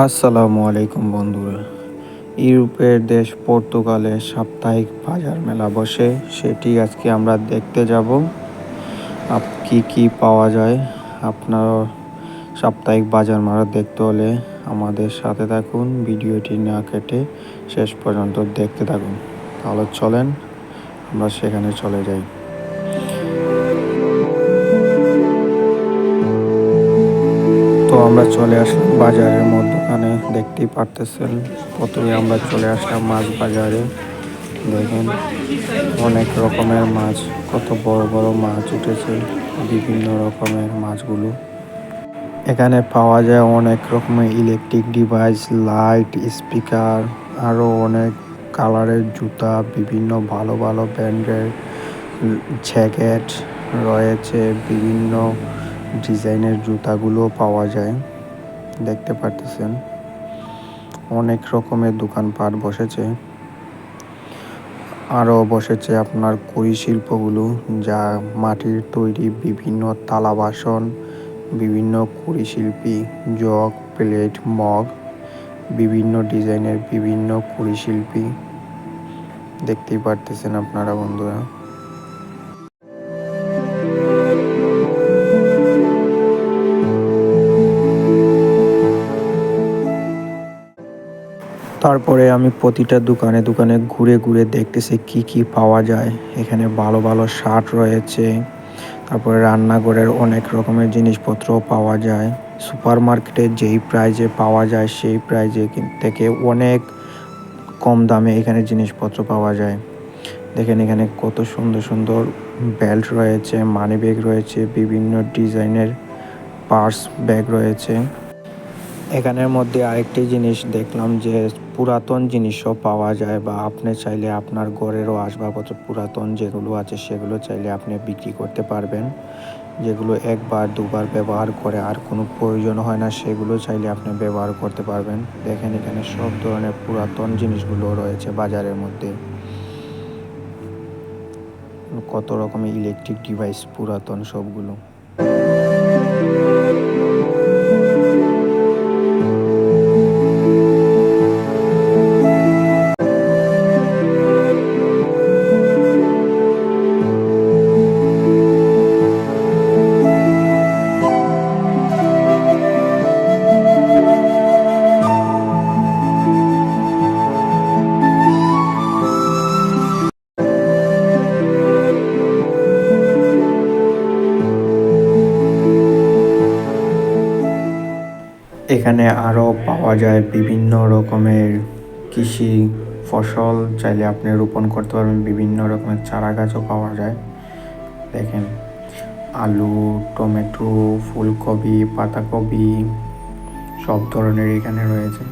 আসসালামু আলাইকুম বন্ধুরা। ইউরোপের দেশ পর্তুগালে সাপ্তাহিক বাজার মেলা বসে, সেটি আজকে আমরা দেখতে যাব। কি কি পাওয়া যায় আপনার সাপ্তাহিক বাজার মেলা দেখতে হলে আমাদের সাথে থাকুন, ভিডিওটি না কেটে শেষ পর্যন্ত দেখতে থাকুন। তাহলে চলেন আমরা সেখানে চলে যাই। তো আমরা চলে আসলাম বাজারের মধ্যখানে, দেখতেই পারতেছেন। প্রথমে আমরা চলে আসলাম মাছ বাজারে। দেখেন অনেক রকমের মাছ, কত বড় বড় মাছ উঠেছে, বিভিন্ন রকমের মাছগুলো। এখানে পাওয়া যায় অনেক রকমের ইলেকট্রিক ডিভাইস, লাইট, স্পিকার, আরও অনেক কালারের জুতা, বিভিন্ন ভালো ভালো ব্র্যান্ডের জ্যাকেট রয়েছে, বিভিন্ন ডিজাইনের জুতাগুলো পাওয়া যায়। দেখতে পারতেছেন অনেক রকমের দোকানপাট বসেছে। আরও বসেছে আপনার কুড়ি শিল্পগুলো, যা মাটির তৈরি বিভিন্ন থালা বাসন, বিভিন্ন কুড়ি শিল্পী, জগ, প্লেট, মগ, বিভিন্ন ডিজাইনের বিভিন্ন কুড়ি শিল্পী। দেখতেই পারতেছেন আপনারা বন্ধুরা। তারপরে আমি প্রতিটা দোকানে দোকানে ঘুরে ঘুরে দেখতেছি কি কি পাওয়া যায়। এখানে ভালো ভালো শার্ট রয়েছে, তারপরে রান্নাঘরের অনেক রকমের জিনিসপত্রও পাওয়া যায়। সুপার মার্কেটে যেই প্রাইজে পাওয়া যায় সেই প্রাইজে থেকে অনেক কম দামে এখানে জিনিসপত্র পাওয়া যায়। দেখেন এখানে কত সুন্দর সুন্দর বেল্ট রয়েছে, মানি ব্যাগ রয়েছে, বিভিন্ন ডিজাইনের পার্স ব্যাগ রয়েছে। এখানের মধ্যে আরেকটি জিনিস দেখলাম যে পুরাতন জিনিসও পাওয়া যায়, বা আপনি চাইলে আপনার ঘরেরও আসবাবপত্র পুরাতন যেগুলো আছে সেগুলো চাইলে আপনি বিক্রি করতে পারবেন। যেগুলো একবার দুবার ব্যবহার করে আর কোনো প্রয়োজন হয় না, সেগুলো চাইলে আপনি ব্যবহার করতে পারবেন। দেখেন এখানে সব ধরনের পুরাতন জিনিসগুলো রয়েছে বাজারের মধ্যে। কত রকমের ইলেকট্রিক ডিভাইস পুরাতন সবগুলো। এখানে আরও পাওয়া যায় বিভিন্ন রকমের কৃষি ফসল, চাইলে আপনি রোপণ করতে পারবেন। বিভিন্ন রকমের চারা গাছও পাওয়া যায়। দেখেন আলু, টমেটো, ফুলকপি, পাতাকপি সব ধরনের এখানে রয়েছে।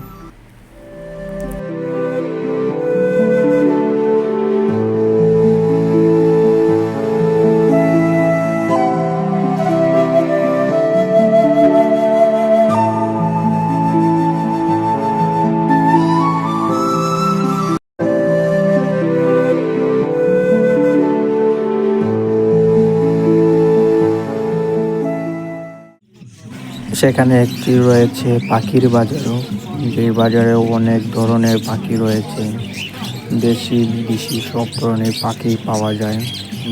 সেখানে একটি রয়েছে পাখির বাজারও, যে বাজারেও অনেক ধরনের পাখি রয়েছে। দেশি বিদেশি সব ধরনের পাখি পাওয়া যায়,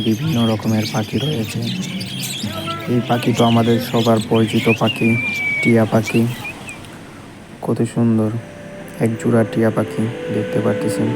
বিভিন্ন রকমের পাখি রয়েছে। এই পাখি তো আমাদের সবার পরিচিত পাখি, টিয়া পাখি। কত সুন্দর এক জোড়া টিয়া পাখি দেখতে পারতেছেন।